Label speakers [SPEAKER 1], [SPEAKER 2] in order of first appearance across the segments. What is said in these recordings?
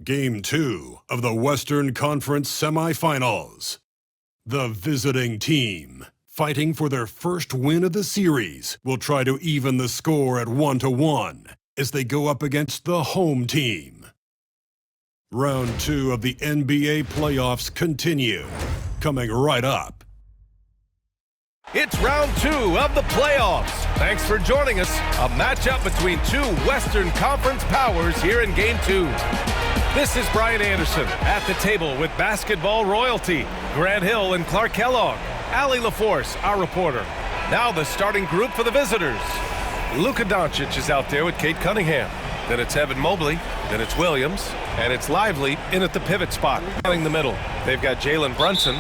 [SPEAKER 1] Game 2 of the Western Conference semifinals. The visiting team, fighting for their first win of the series, will try to even the score at 1-1 as they go up against the home team. Round 2 of the NBA playoffs continue, coming right up.
[SPEAKER 2] It's round 2 of the playoffs. Thanks for joining us. A matchup between two Western Conference powers here in Game 2. This is Brian Anderson at the table with basketball royalty, Grant Hill and Clark Kellogg, Allie LaForce, our reporter. Now the starting group for the visitors. Luka Doncic is out there with Kate Cunningham. Then it's Evan Mobley, then it's Williams, and it's Lively in at the pivot spot, running the middle. They've got Jalen Brunson,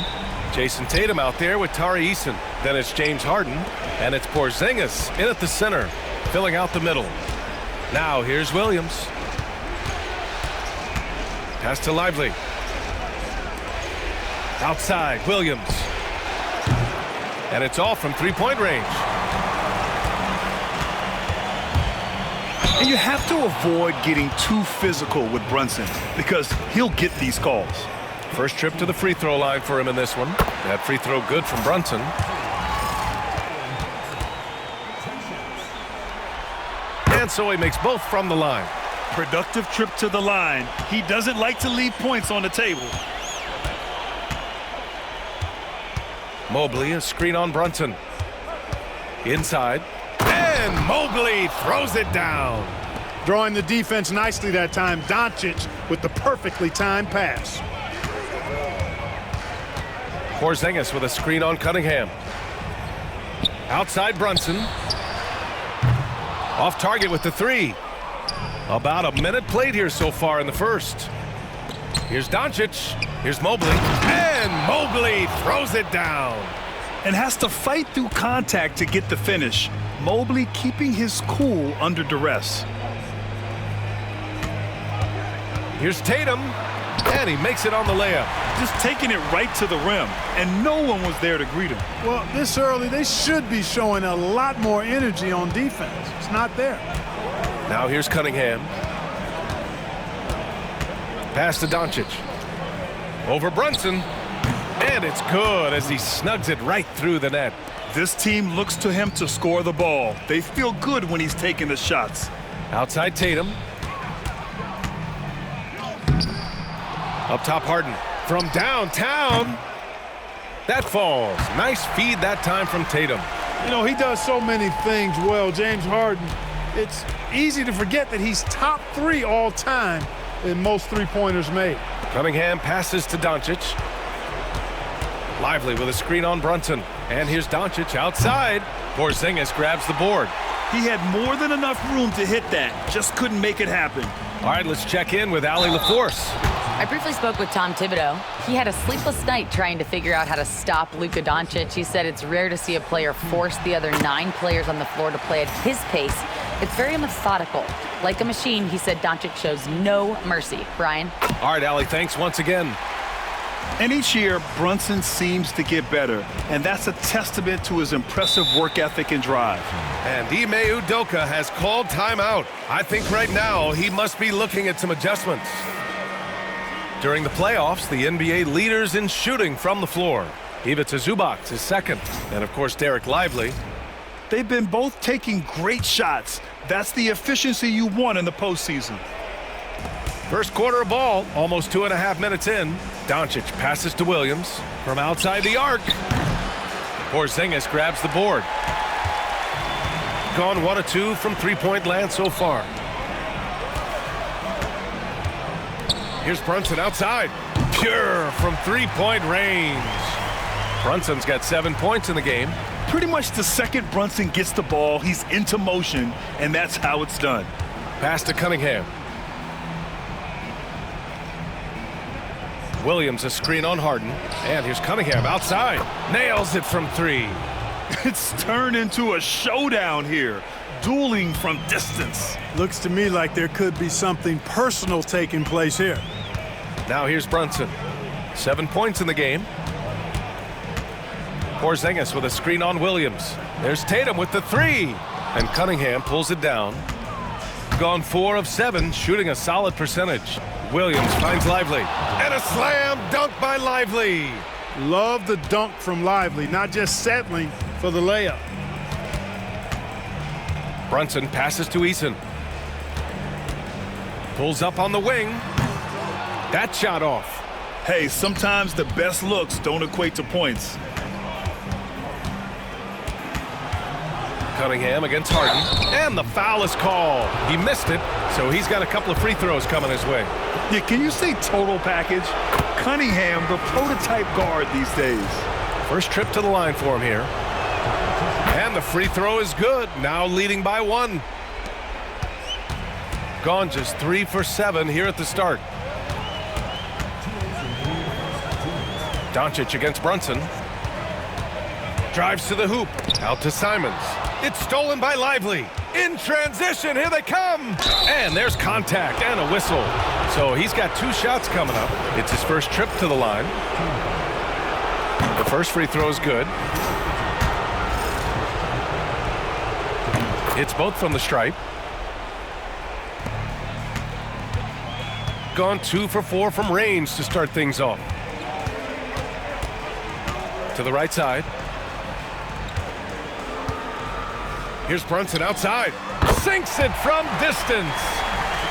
[SPEAKER 2] Jason Tatum out there with Tari Eason. Then it's James Harden, and it's Porzingis in at the center, filling out the middle. Now here's Williams. Pass to Lively. Outside, Williams. And it's all from three-point range.
[SPEAKER 3] And you have to avoid getting too physical with Brunson because he'll get these calls.
[SPEAKER 2] First trip to the free throw line for him in this one. That free throw good from Brunson. And so he makes both from the line.
[SPEAKER 3] Productive trip to the line. He doesn't like to leave points on the table.
[SPEAKER 2] Mobley, a screen on Brunson. Inside. And Mobley throws it down.
[SPEAKER 4] Drawing the defense nicely that time. Doncic with the perfectly timed pass.
[SPEAKER 2] Porzingis with a screen on Cunningham. Outside Brunson. Off target with the three. About a minute played here so far in the first. Here's Doncic. Here's Mobley. And Mobley throws it down.
[SPEAKER 3] And has to fight through contact to get the finish. Mobley keeping his cool under duress.
[SPEAKER 2] Here's Tatum. And he makes it on the layup.
[SPEAKER 3] Just taking it right to the rim. And no one was there to greet him.
[SPEAKER 4] Well, this early, they should be showing a lot more energy on defense. It's not there.
[SPEAKER 2] Now here's Cunningham. Pass to Doncic. Over Brunson. And it's good as he snugs it right through the net.
[SPEAKER 3] This team looks to him to score the ball. They feel good when he's taking the shots.
[SPEAKER 2] Outside Tatum. Up top Harden. From downtown. That falls. Nice feed that time from Tatum.
[SPEAKER 4] You know, he does so many things well, James Harden. It's easy to forget that he's top 3 all time in most three-pointers made.
[SPEAKER 2] Cunningham passes to Doncic. Lively with a screen on Brunson. And here's Doncic outside. Porzingis grabs the board.
[SPEAKER 3] He had more than enough room to hit that. Just couldn't make it happen.
[SPEAKER 2] All right, let's check in with Allie LaForce.
[SPEAKER 5] I briefly spoke with Tom Thibodeau. He had a sleepless night trying to figure out how to stop Luka Doncic. He said it's rare to see a player force the other 9 players on the floor to play at his pace. It's very methodical. Like a machine, he said Doncic shows no mercy. Brian?
[SPEAKER 2] All right, Allie, thanks once again.
[SPEAKER 3] And each year, Brunson seems to get better, and that's a testament to his impressive work ethic and drive.
[SPEAKER 2] And Ime Udoka has called timeout. I think right now he must be looking at some adjustments. During the playoffs, the NBA leaders in shooting from the floor. Ivica Zubac is second, and of course Derek Lively.
[SPEAKER 3] They've been both taking great shots. That's the efficiency you want in the postseason.
[SPEAKER 2] First quarter of ball, almost 2.5 minutes in. Doncic passes to Williams from outside the arc. Porzingis grabs the board. Gone 1 of 2 from three-point land so far. Here's Brunson outside. Pure from three-point range. Brunson's got 7 points in the game.
[SPEAKER 3] Pretty much the second Brunson gets the ball, he's into motion, and that's how it's done.
[SPEAKER 2] Pass to Cunningham. Williams a screen on Harden. And here's Cunningham outside. Nails it from 3.
[SPEAKER 3] It's turned into a showdown here. Dueling from distance.
[SPEAKER 4] Looks to me like there could be something personal taking place here.
[SPEAKER 2] Now here's Brunson. 7 points in the game. Porzingis with a screen on Williams. There's Tatum with the 3. And Cunningham pulls it down. Gone 4 of 7, shooting a solid percentage. Williams finds Lively. And a slam dunk by Lively.
[SPEAKER 4] Love the dunk from Lively, not just settling for the layup.
[SPEAKER 2] Brunson passes to Eason. Pulls up on the wing. That shot off.
[SPEAKER 3] Hey, sometimes the best looks don't equate to points.
[SPEAKER 2] Cunningham against Harden. And the foul is called. He missed it, so he's got a couple of free throws coming his way.
[SPEAKER 3] Yeah, can you say total package? Cunningham, the prototype guard these days.
[SPEAKER 2] First trip to the line for him here. And the free throw is good. Now leading by 1. Gone just 3 for 7 here at the start. Doncic against Brunson. Drives to the hoop. Out to Simons. It's stolen by Lively. In transition, here they come. And there's contact and a whistle. So he's got 2 shots coming up. It's his first trip to the line. The first free throw is good. It's both from the stripe. Gone 2 for 4 from range to start things off. To the right side. Here's Brunson outside. Sinks it from distance.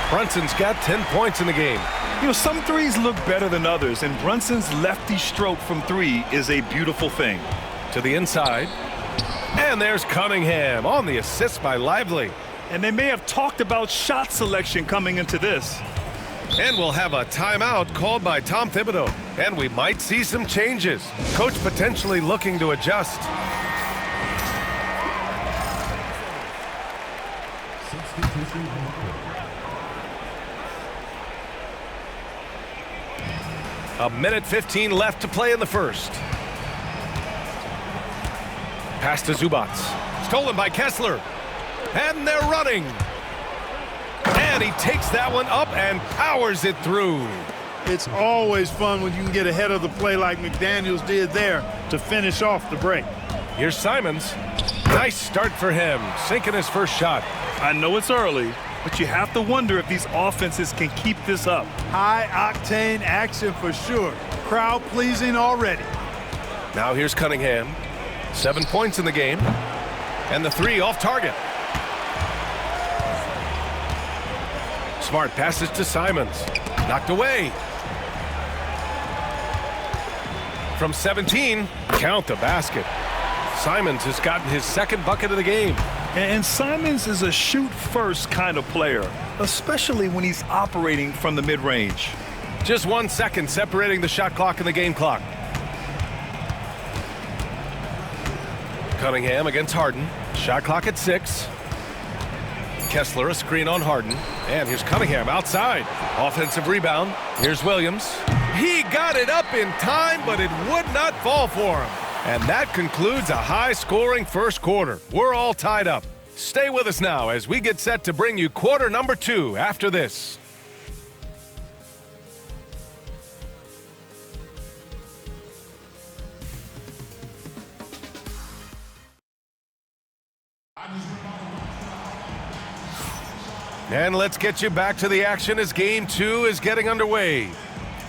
[SPEAKER 2] Brunson's got 10 points in the game.
[SPEAKER 3] You know, some threes look better than others, and Brunson's lefty stroke from 3 is a beautiful thing.
[SPEAKER 2] To the inside. And there's Cunningham on the assist by Lively.
[SPEAKER 3] And they may have talked about shot selection coming into this.
[SPEAKER 2] And we'll have a timeout called by Tom Thibodeau. And we might see some changes. Coach potentially looking to adjust. A minute 15 left to play in the first. Pass to Zubac. Stolen by Kessler. And they're running. And he takes that one up and powers it through.
[SPEAKER 4] It's always fun when you can get ahead of the play like McDaniels did there to finish off the break.
[SPEAKER 2] Here's Simons. Nice start for him, sinking his first shot.
[SPEAKER 3] I know it's early, but you have to wonder if these offenses can keep this up.
[SPEAKER 4] High-octane action for sure. Crowd-pleasing already.
[SPEAKER 2] Now here's Cunningham. 7 points in the game. And the 3 off target. Smart passes to Simons. Knocked away. From 17, count the basket. Simons has gotten his second bucket of the game.
[SPEAKER 3] And Simons is a shoot-first kind of player, especially when he's operating from the mid-range.
[SPEAKER 2] Just 1 second separating the shot clock and the game clock. Cunningham against Harden. Shot clock at 6. Kessler, a screen on Harden. And here's Cunningham outside. Offensive rebound. Here's Williams. He got it up in time, but it would not fall for him. And that concludes a high-scoring first quarter. We're all tied up. Stay with us now as we get set to bring you quarter number 2 after this. And let's get you back to the action as game 2 is getting underway.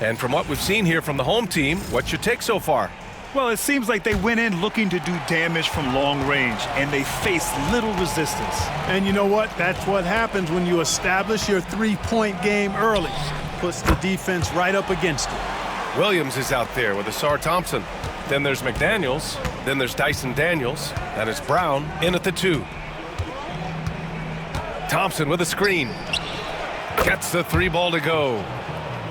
[SPEAKER 2] And from what we've seen here from the home team, what's your take so far?
[SPEAKER 3] Well, it seems like they went in looking to do damage from long range, and they faced little resistance.
[SPEAKER 4] And you know what? That's what happens when you establish your three-point game early. Puts the defense right up against it.
[SPEAKER 2] Williams is out there with Asar Thompson. Then there's McDaniels. Then there's Dyson Daniels. That is Brown in at the 2. Thompson with a screen. Gets the 3 ball to go.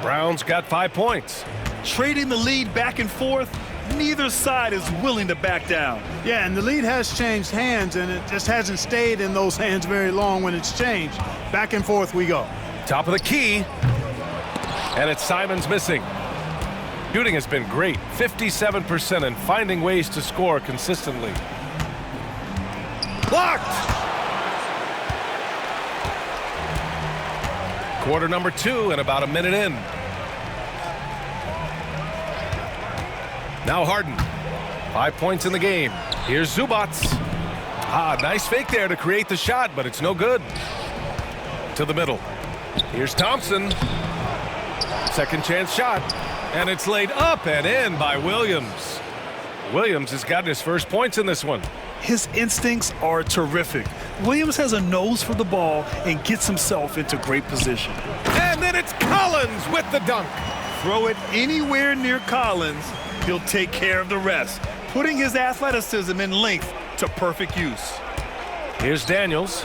[SPEAKER 2] Brown's got 5 points.
[SPEAKER 3] Trading the lead back and forth, neither side is willing to back down.
[SPEAKER 4] Yeah, and the lead has changed hands, and it just hasn't stayed in those hands very long when it's changed. Back and forth we go.
[SPEAKER 2] Top of the key. And it's Simons missing. Shooting has been great, 57%, and finding ways to score consistently. Blocked! Quarter number 2 and about a minute in. Now Harden. 5 points in the game. Here's Zubac. Nice fake there to create the shot, but it's no good. To the middle. Here's Thompson. Second chance shot, and it's laid up and in by Williams. Williams has gotten his first points in this one.
[SPEAKER 3] His instincts are terrific. Williams has a nose for the ball and gets himself into great position.
[SPEAKER 2] And then it's Collins with the dunk.
[SPEAKER 3] Throw it anywhere near Collins, he'll take care of the rest, putting his athleticism and length to perfect use.
[SPEAKER 2] Here's Daniels.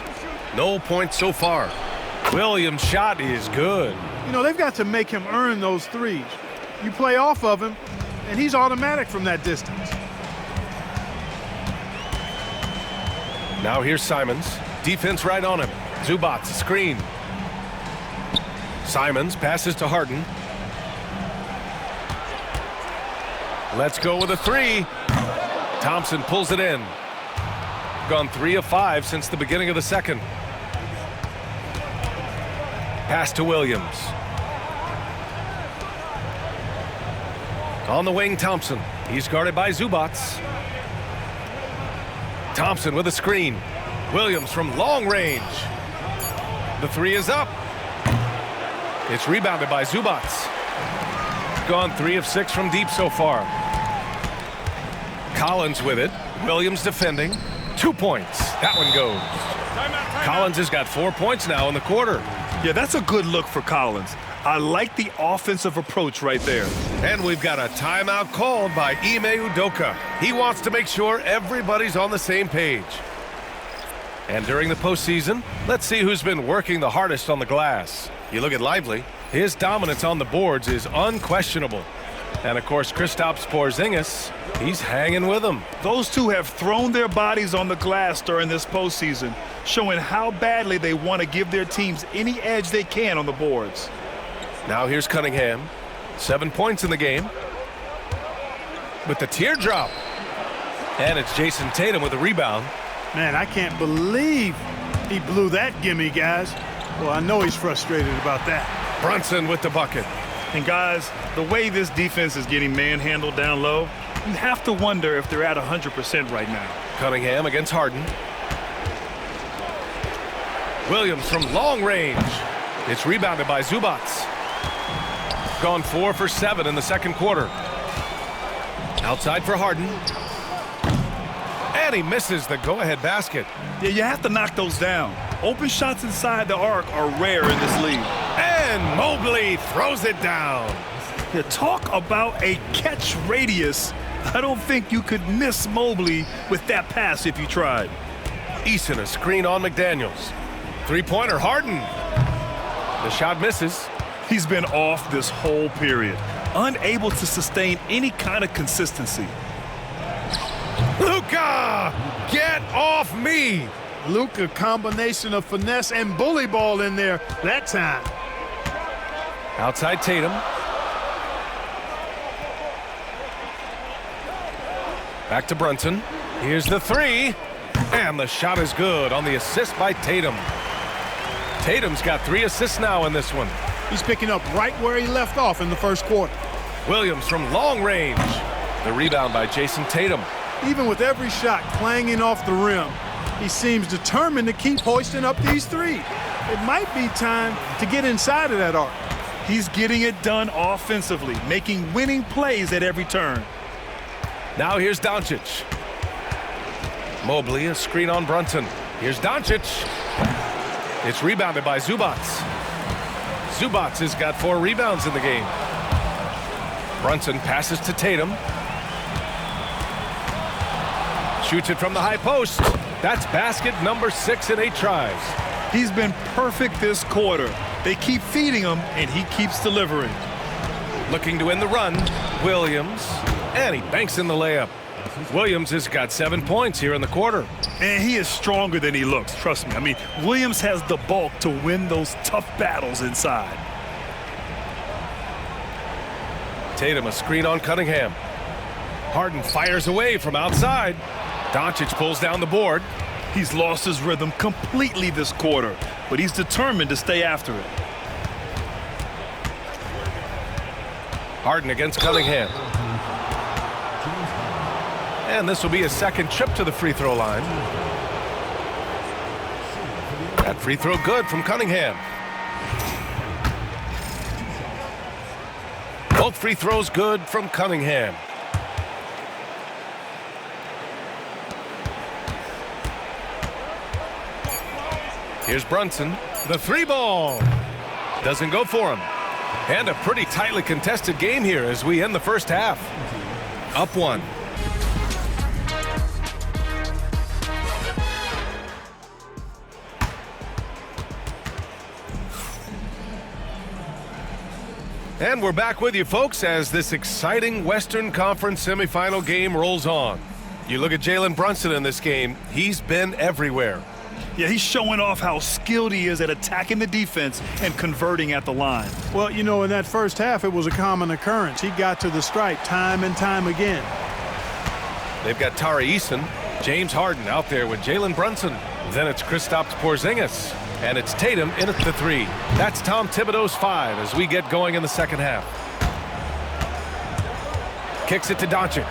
[SPEAKER 2] No points so far. Williams' shot is good.
[SPEAKER 4] You know, they've got to make him earn those threes. You play off of him, and he's automatic from that distance.
[SPEAKER 2] Now here's Simons. Defense right on him. Zubats, screen. Simons passes to Harden. Let's go with a three. Thompson pulls it in. Gone 3 of 5 since the beginning of the second. Pass to Williams. On the wing, Thompson. He's guarded by Zubats. Thompson with a screen. Williams from long range. The three is up. It's rebounded by Zubats. Gone 3 of 6 from deep so far. Collins with it. Williams defending. 2 points. That one goes. Collins has got 4 points now in the quarter.
[SPEAKER 3] Yeah, that's a good look for Collins. I like the offensive approach right there.
[SPEAKER 2] And we've got a timeout called by Ime Udoka. He wants to make sure everybody's on the same page. And during the postseason, let's see who's been working the hardest on the glass. You look at Lively, his dominance on the boards is unquestionable. And of course, Kristaps Porzingis, he's hanging with him.
[SPEAKER 3] Those two have thrown their bodies on the glass during this postseason, showing how badly they want to give their teams any edge they can on the boards.
[SPEAKER 2] Now here's Cunningham. 7 points in the game. With the teardrop. And it's Jason Tatum with a rebound.
[SPEAKER 4] Man, I can't believe he blew that gimme, guys. Well, I know he's frustrated about that.
[SPEAKER 2] Brunson with the bucket.
[SPEAKER 3] And guys, the way this defense is getting manhandled down low, you have to wonder if they're at 100% right now.
[SPEAKER 2] Cunningham against Harden. Williams from long range. It's rebounded by Zubats. Gone 4 for 7 in the second quarter. Outside for Harden. And he misses the go-ahead basket.
[SPEAKER 3] Yeah, you have to knock those down. Open shots inside the arc are rare in this league.
[SPEAKER 2] And Mobley throws it down.
[SPEAKER 3] Yeah, talk about a catch radius. I don't think you could miss Mobley with that pass if you tried.
[SPEAKER 2] Eason a screen on McDaniels. Three-pointer, Harden. The shot misses.
[SPEAKER 3] He's been off this whole period, unable to sustain any kind of consistency.
[SPEAKER 2] Luka, get off me.
[SPEAKER 4] Luka, combination of finesse and bully ball in there that time.
[SPEAKER 2] Outside Tatum. Back to Brunson. Here's the three. And the shot is good on the assist by Tatum. Tatum's got 3 assists now in this one.
[SPEAKER 4] He's picking up right where he left off in the first quarter.
[SPEAKER 2] Williams from long range. The rebound by Jason Tatum.
[SPEAKER 4] Even with every shot clanging off the rim, he seems determined to keep hoisting up these threes. It might be time to get inside of that arc.
[SPEAKER 3] He's getting it done offensively, making winning plays at every turn.
[SPEAKER 2] Now here's Doncic. Mobley, a screen on Brunson. Here's Doncic. It's rebounded by Zubats. Zubats has got 4 rebounds in the game. Brunson passes to Tatum. Shoots it from the high post. That's basket number 6 in 8 tries.
[SPEAKER 3] He's been perfect this quarter. They keep feeding him, and he keeps delivering.
[SPEAKER 2] Looking to end the run, Williams. And he banks in the layup. Williams has got 7 points here in the quarter.
[SPEAKER 3] And he is stronger than he looks, trust me. I mean, Williams has the bulk to win those tough battles inside.
[SPEAKER 2] Tatum a screen on Cunningham. Harden fires away from outside. Doncic pulls down the board.
[SPEAKER 3] He's lost his rhythm completely this quarter, but he's determined to stay after it.
[SPEAKER 2] Harden against Cunningham. And this will be his second trip to the free throw line. That free throw good from Cunningham. Both free throws good from Cunningham. Here's Brunson. The three ball. Doesn't go for him. And a pretty tightly contested game here as we end the first half. Up one. And we're back with you, folks, as this exciting Western Conference semifinal game rolls on. You look at Jalen Brunson in this game, he's been everywhere.
[SPEAKER 3] Yeah, he's showing off how skilled he is at attacking the defense and converting at the line.
[SPEAKER 4] Well, you know, in that first half, it was a common occurrence. He got to the stripe time and time again.
[SPEAKER 2] They've got Tari Eason, James Harden out there with Jalen Brunson. Then it's Kristaps Porzingis. And it's Tatum in at the three. That's Tom Thibodeau's 5 as we get going in the second half. Kicks it to Doncic.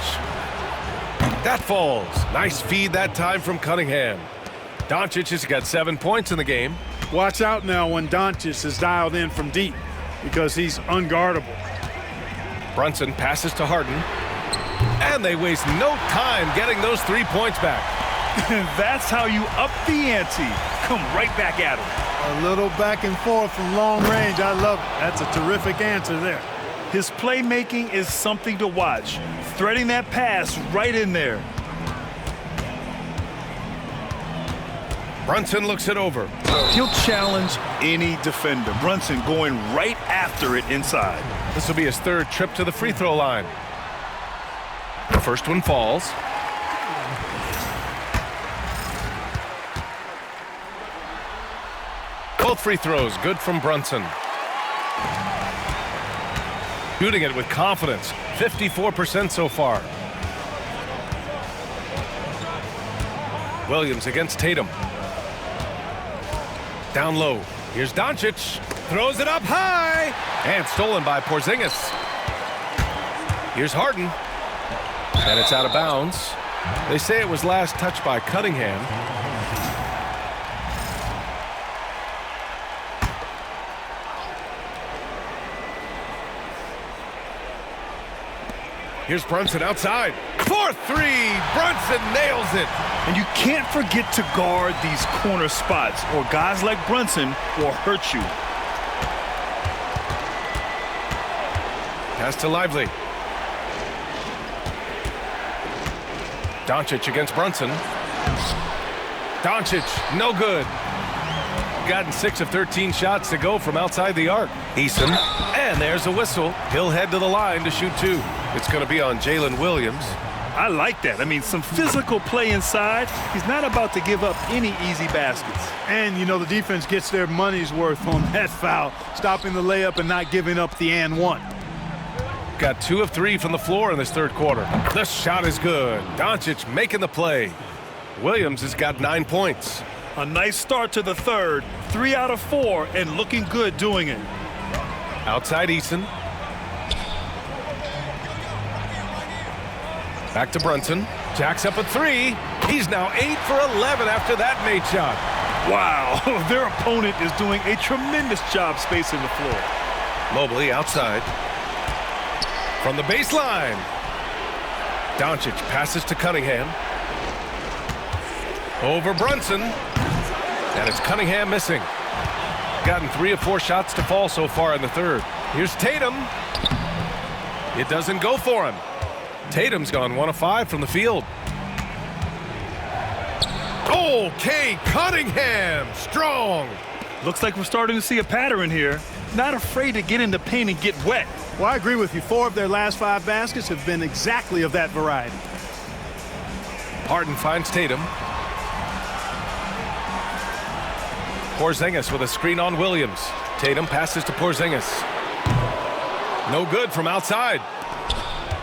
[SPEAKER 2] That falls. Nice feed that time from Cunningham. Doncic has got 7 points in the game.
[SPEAKER 4] Watch out now when Doncic is dialed in from deep because he's unguardable.
[SPEAKER 2] Brunson passes to Harden. And they waste no time getting those 3 points back.
[SPEAKER 3] That's how you up the ante. Come right back at him.
[SPEAKER 4] A little back and forth from long range. I love it. That's a terrific answer there.
[SPEAKER 3] His playmaking is something to watch. Threading that pass right in there.
[SPEAKER 2] Brunson looks it over.
[SPEAKER 3] He'll challenge any defender. Brunson going right after it inside.
[SPEAKER 2] This will be his 3rd trip to the free throw line. The first one falls. Both free throws good from Brunson. Shooting it with confidence. 54% so far. Williams against Tatum. Down low. Here's Doncic. Throws it up high. And stolen by Porzingis. Here's Harden. And it's out of bounds. They say it was last touched by Cunningham. Here's Brunson outside. 4-3. Brunson nails it.
[SPEAKER 3] And you can't forget to guard these corner spots, or guys like Brunson will hurt you.
[SPEAKER 2] Pass to Lively. Doncic against Brunson. Doncic, no good. Gotten 6 of 13 shots to go from outside the arc. Eason, and there's a whistle. He'll head to the line to shoot 2. It's going to be on Jalen Williams.
[SPEAKER 3] I like that. I mean, some physical play inside. He's not about to give up any easy baskets.
[SPEAKER 4] And, you know, the defense gets their money's worth on that foul, stopping the layup and not giving up the and one.
[SPEAKER 2] Got 2 of 3 from the floor in this 3rd quarter. The shot is good. Doncic making the play. Williams has got 9 points.
[SPEAKER 3] A nice start to the 3rd. 3 out of 4 and looking good doing it.
[SPEAKER 2] Outside Eason. Back to Brunson. Jacks up a 3. He's now 8 for 11 after that made shot.
[SPEAKER 3] Wow, their opponent is doing a tremendous job spacing the floor.
[SPEAKER 2] Mobley outside. From the baseline. Doncic passes to Cunningham. Over Brunson. And it's Cunningham missing. Gotten 3 of 4 shots to fall so far in the 3rd. Here's Tatum. It doesn't go for him. Tatum's gone 1 of 5 from the field. Okay, Cunningham, strong.
[SPEAKER 3] Looks like we're starting to see a pattern here. Not afraid to get in the paint and get wet.
[SPEAKER 4] Well, I agree with you. 4 of their last 5 baskets have been exactly of that variety.
[SPEAKER 2] Harden finds Tatum. Porzingis with a screen on Williams. Tatum passes to Porzingis. No good from outside.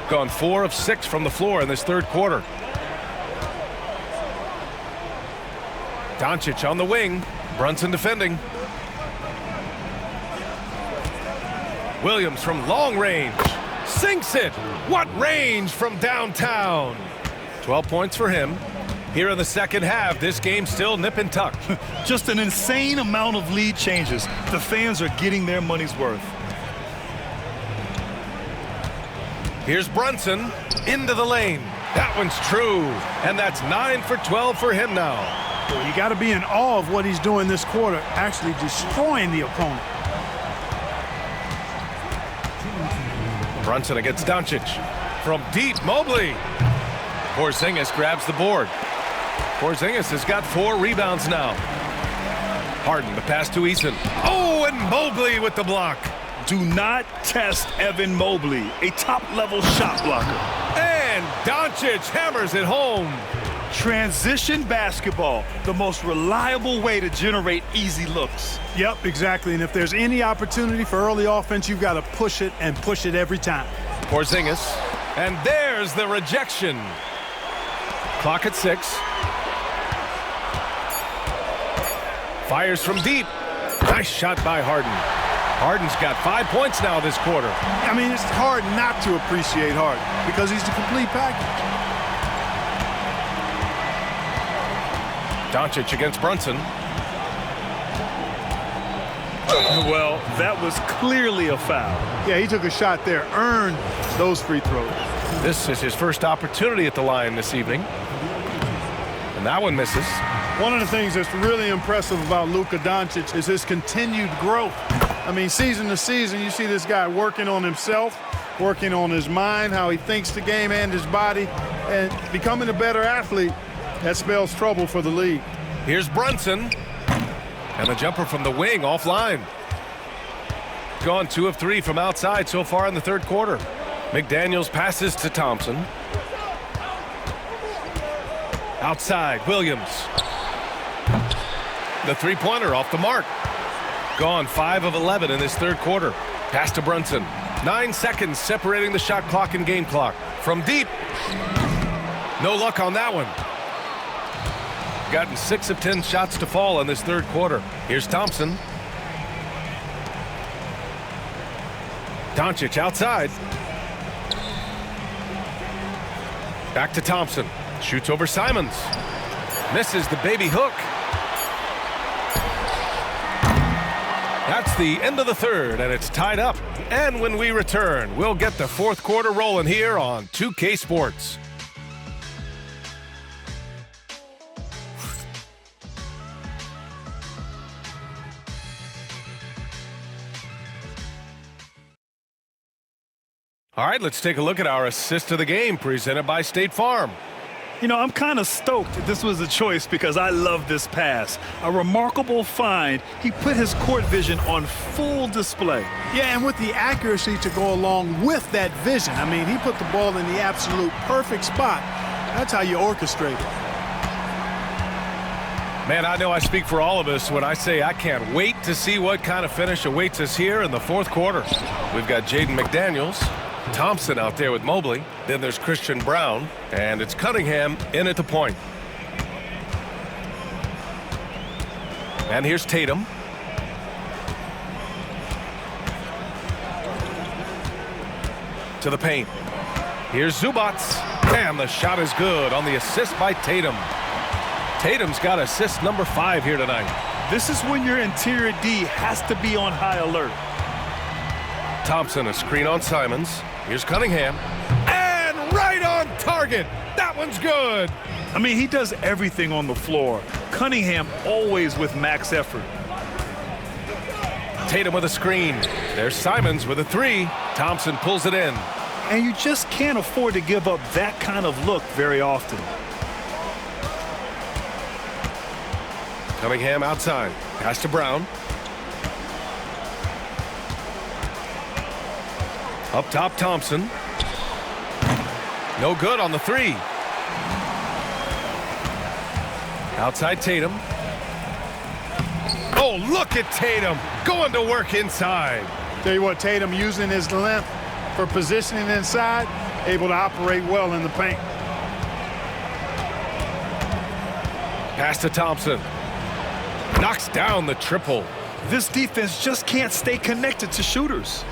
[SPEAKER 2] Gone 4 of 6 from the floor in this 3rd quarter. Doncic on the wing. Brunson defending. Williams from long range. Sinks it. What range from downtown. 12 points for him. Here in the second half, this game still nip and tuck.
[SPEAKER 3] Just an insane amount of lead changes. The fans are getting their money's worth.
[SPEAKER 2] Here's Brunson into the lane. That one's true. And that's 9 for 12 for him now.
[SPEAKER 4] You got to be in awe of what he's doing this quarter, actually destroying the opponent.
[SPEAKER 2] Brunson against Doncic. From deep, Mobley. Porzingis grabs the board. Porzingis has got 4 rebounds now. Harden, the pass to Eason. Oh, and Mobley with the block.
[SPEAKER 3] Do not test Evan Mobley, a top-level shot blocker.
[SPEAKER 2] And Doncic hammers it home.
[SPEAKER 3] Transition basketball, the most reliable way to generate easy looks.
[SPEAKER 4] Yep, exactly. And if there's any opportunity for early offense, you've got to push it and push it every time.
[SPEAKER 2] Porzingis. And there's the rejection. Clock at 6. Fires from deep. Nice shot by Harden. Harden's got 5 points now this quarter.
[SPEAKER 4] I mean, it's hard not to appreciate Harden because he's the complete package.
[SPEAKER 2] Doncic against Brunson.
[SPEAKER 3] Well, that was clearly a foul.
[SPEAKER 4] Yeah, he took a shot there, earned those free throws.
[SPEAKER 2] This is his first opportunity at the line this evening. And that one misses.
[SPEAKER 4] One of the things that's really impressive about Luka Doncic is his continued growth. I mean, season to season, you see this guy working on himself, working on his mind, how he thinks the game and his body, and becoming a better athlete. That spells trouble for the league.
[SPEAKER 2] Here's Brunson. And the jumper from the wing offline. Gone 2 of 3 from outside so far in the third quarter. McDaniels passes to Thompson. Outside, Williams. The three-pointer off the mark. Gone 5 of 11 in this third quarter. Pass to Brunson. 9 seconds separating the shot clock and game clock. From deep. No luck on that one. Gotten 6 of 10 shots to fall in this third quarter. Here's Thompson. Doncic outside. Back to Thompson. Shoots over Simons. Misses the baby hook. That's the end of the third, and it's tied up. And when we return, we'll get the fourth quarter rolling here on 2K Sports. All right, let's take a look at our assist of the game presented by State Farm.
[SPEAKER 3] You know, I'm kind of stoked this was a choice because I love this pass. A remarkable find. He put his court vision on full display.
[SPEAKER 4] Yeah, and with the accuracy to go along with that vision. I mean, he put the ball in the absolute perfect spot. That's how you orchestrate it.
[SPEAKER 2] Man, I know I speak for all of us when I say I can't wait to see what kind of finish awaits us here in the fourth quarter. We've got Jaden McDaniels. Thompson out there with Mobley. Then there's Christian Brown. And it's Cunningham in at the point. And here's Tatum. To the paint. Here's Zubats. And the shot is good on the assist by Tatum. Tatum's got assist number 5 here tonight.
[SPEAKER 3] This is when your interior D has to be on high alert.
[SPEAKER 2] Thompson, a screen on Simons. Here's Cunningham. And right on target. That one's good.
[SPEAKER 3] I mean, he does everything on the floor. Cunningham always with max effort.
[SPEAKER 2] Tatum with a screen. There's Simons with a 3. Thompson pulls it in.
[SPEAKER 3] And you just can't afford to give up that kind of look very often.
[SPEAKER 2] Cunningham outside. Pass to Brown. Up top, Thompson. No good on the 3. Outside Tatum. Oh, look at Tatum going to work inside.
[SPEAKER 4] Tell you what, Tatum using his length for positioning inside, able to operate well in the paint.
[SPEAKER 2] Pass to Thompson. Knocks down the triple.
[SPEAKER 3] This defense just can't stay connected to shooters.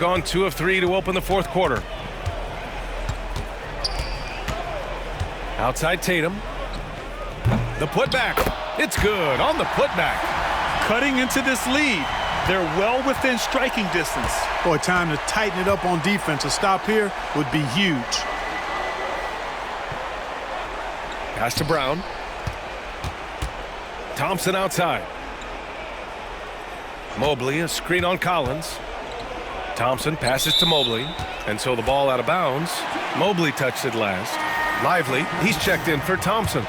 [SPEAKER 2] Gone 2 of 3 to open the fourth quarter. Outside Tatum. The putback. It's good on the putback.
[SPEAKER 3] Cutting into this lead. They're well within striking distance.
[SPEAKER 4] Boy, time to tighten it up on defense. A stop here would be huge.
[SPEAKER 2] Pass to Brown. Thompson outside. Mobley, a screen on Collins. Thompson passes to Mobley, and so the ball out of bounds. Mobley touched it last. Lively, he's checked in for Thompson.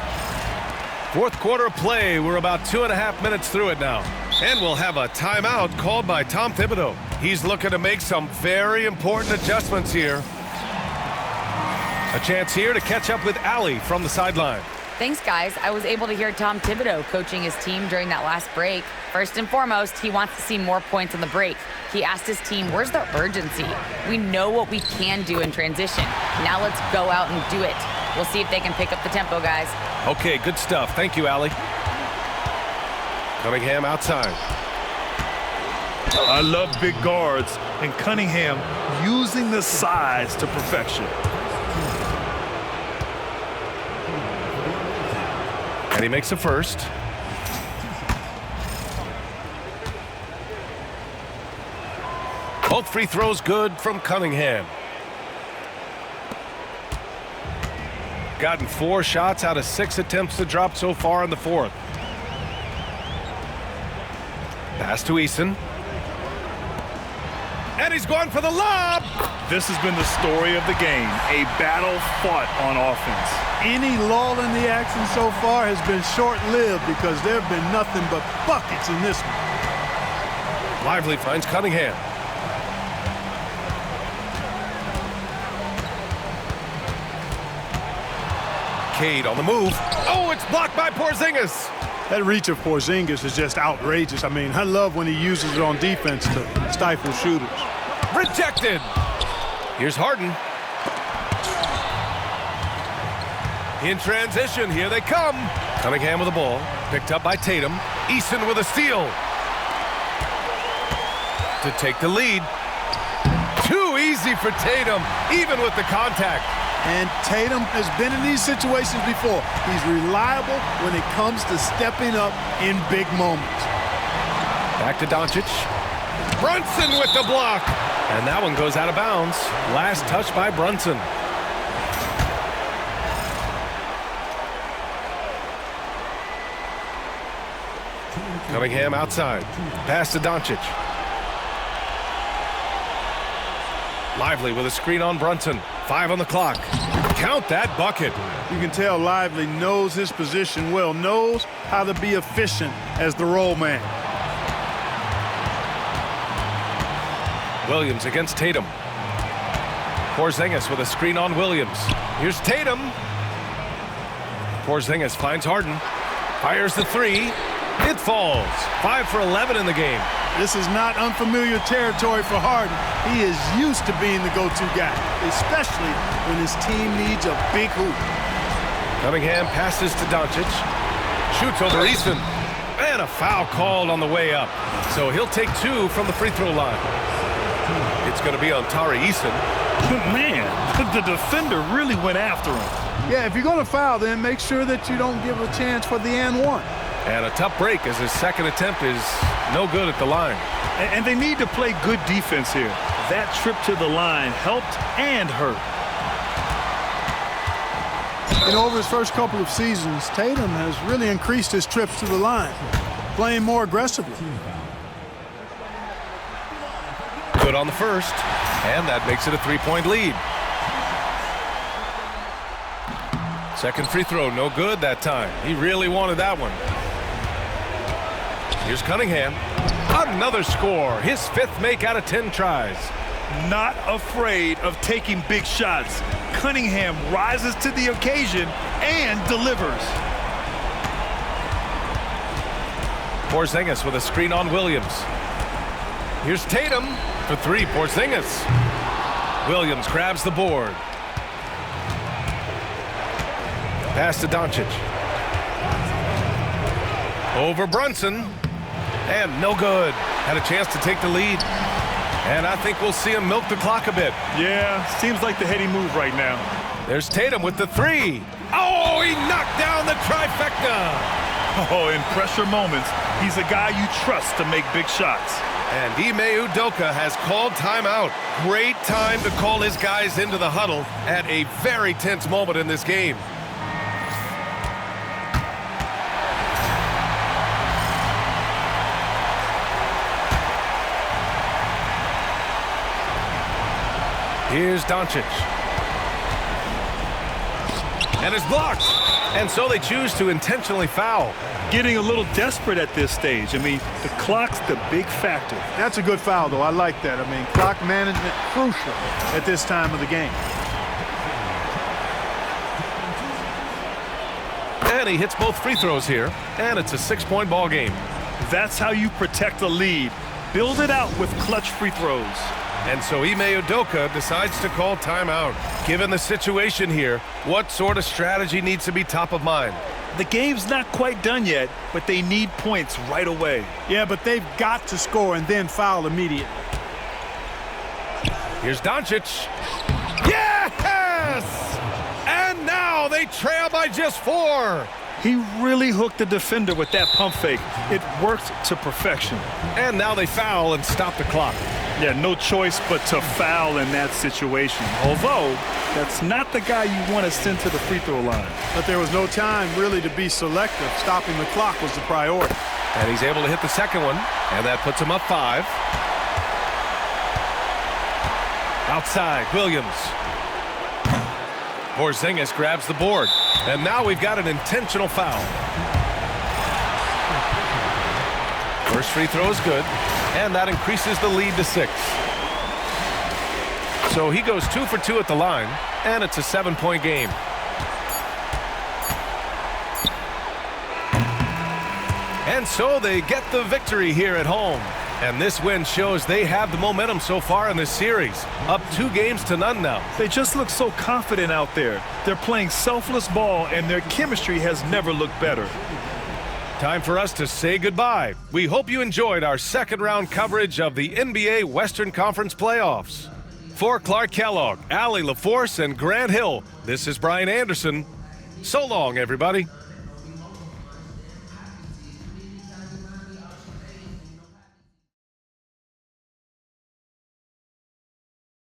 [SPEAKER 2] Fourth quarter of play, we're about 2.5 minutes through it now. And we'll have a timeout called by Tom Thibodeau. He's looking to make some very important adjustments here. A chance here to catch up with Allie from the sideline.
[SPEAKER 5] Thanks, guys. I was able to hear Tom Thibodeau coaching his team during that last break. First and foremost, he wants to see more points on the break. He asked his team, where's the urgency? We know what we can do in transition. Now let's go out and do it. We'll see if they can pick up the tempo, guys.
[SPEAKER 2] Okay, good stuff. Thank you, Allie. Cunningham outside.
[SPEAKER 3] I love big guards, and Cunningham using the size to perfection.
[SPEAKER 2] And he makes a first. Both free throws good from Cunningham. Gotten 4 shots out of 6 attempts to drop so far in the fourth. Pass to Eason. And he's going for the lob.
[SPEAKER 3] This has been the story of the game, a battle fought on offense.
[SPEAKER 4] Any lull in the action so far has been short-lived because there have been nothing but buckets in this one.
[SPEAKER 2] Lively finds Cunningham. Cade on the move. Oh, it's blocked by Porzingis.
[SPEAKER 4] That reach of Porzingis is just outrageous. I mean, I love when he uses it on defense to stifle shooters.
[SPEAKER 2] Rejected. Here's Harden. In transition, here they come. Cunningham with the ball. Picked up by Tatum. Eason with a steal. To take the lead. Too easy for Tatum, even with the contact.
[SPEAKER 4] And Tatum has been in these situations before. He's reliable when it comes to stepping up in big moments.
[SPEAKER 2] Back to Doncic. Brunson with the block. And that one goes out of bounds. Last touch by Brunson. Cunningham outside. Pass to Doncic. Lively with a screen on Brunson. 5 on the clock. Count that bucket.
[SPEAKER 4] You can tell Lively knows his position well, knows how to be efficient as the roll man.
[SPEAKER 2] Williams against Tatum. Porzingis with a screen on Williams. Here's Tatum. Porzingis finds Harden. Fires the 3. It falls. 5 for 11 in the game.
[SPEAKER 4] This is not unfamiliar territory for Harden. He is used to being the go-to guy, especially when his team needs a big hoop.
[SPEAKER 2] Cunningham passes to Doncic. Shoots over Eason. And a foul called on the way up. So he'll take 2 from the free throw line. It's going to be on Tari Eason.
[SPEAKER 3] Man, the defender really went after him.
[SPEAKER 4] Yeah, if you're going to foul, then make sure that you don't give a chance for the and one.
[SPEAKER 2] And a tough break as his second attempt is no good at the line.
[SPEAKER 3] And they need to play good defense here. That trip to the line helped and hurt.
[SPEAKER 4] You know, over his first couple of seasons, Tatum has really increased his trips to the line, playing more aggressively.
[SPEAKER 2] Good on the first, and that makes it a 3-point lead. Second free throw, no good that time. He really wanted that one. Here's Cunningham. Another score. His 5th make out of 10 tries.
[SPEAKER 3] Not afraid of taking big shots. Cunningham rises to the occasion and delivers.
[SPEAKER 2] Porzingis with a screen on Williams. Here's Tatum for 3. Porzingis. Williams grabs the board. Pass to Doncic. Over Brunson. And no good. Had a chance to take the lead. And I think we'll see him milk the clock a bit.
[SPEAKER 3] Yeah, seems like the heady move right now.
[SPEAKER 2] There's Tatum with the 3. Oh, he knocked down the trifecta.
[SPEAKER 3] Oh, in pressure moments, he's a guy you trust to make big shots.
[SPEAKER 2] And Ime Udoka has called timeout. Great time to call his guys into the huddle at a very tense moment in this game. Here's Doncic. And it's blocked. And so they choose to intentionally foul.
[SPEAKER 3] Getting a little desperate at this stage. I mean, the clock's the big factor.
[SPEAKER 4] That's a good foul, though. I like that. I mean, clock management crucial at this time of the game.
[SPEAKER 2] And he hits both free throws here. And it's a 6-point ball game.
[SPEAKER 3] That's how you protect a lead. Build it out with clutch free throws.
[SPEAKER 2] And so Ime Udoka decides to call timeout. Given the situation here, what sort of strategy needs to be top of mind?
[SPEAKER 3] The game's not quite done yet, but they need points right away.
[SPEAKER 4] Yeah, but they've got to score and then foul immediately.
[SPEAKER 2] Here's Doncic. Yes! And now they trail by just 4.
[SPEAKER 3] He really hooked the defender with that pump fake. It worked to perfection.
[SPEAKER 2] And now they foul and stop the clock.
[SPEAKER 3] Yeah, no choice but to foul in that situation. Although, that's not the guy you want to send to the free throw line.
[SPEAKER 4] But there was no time really to be selective. Stopping the clock was the priority.
[SPEAKER 2] And he's able to hit the second one, and that puts him up 5. Outside, Williams. Porzingis grabs the board. And now we've got an intentional foul. First free throw is good, and that increases the lead to 6. So he goes 2 for 2 at the line, and it's a 7-point game. And so they get the victory here at home. And this win shows they have the momentum so far in this series. Up 2-0 now.
[SPEAKER 3] They just look so confident out there. They're playing selfless ball, and their chemistry has never looked better.
[SPEAKER 2] Time for us to say goodbye. We hope you enjoyed our second-round coverage of the NBA Western Conference Playoffs. For Clark Kellogg, Allie LaForce, and Grant Hill, this is Brian Anderson. So long, everybody.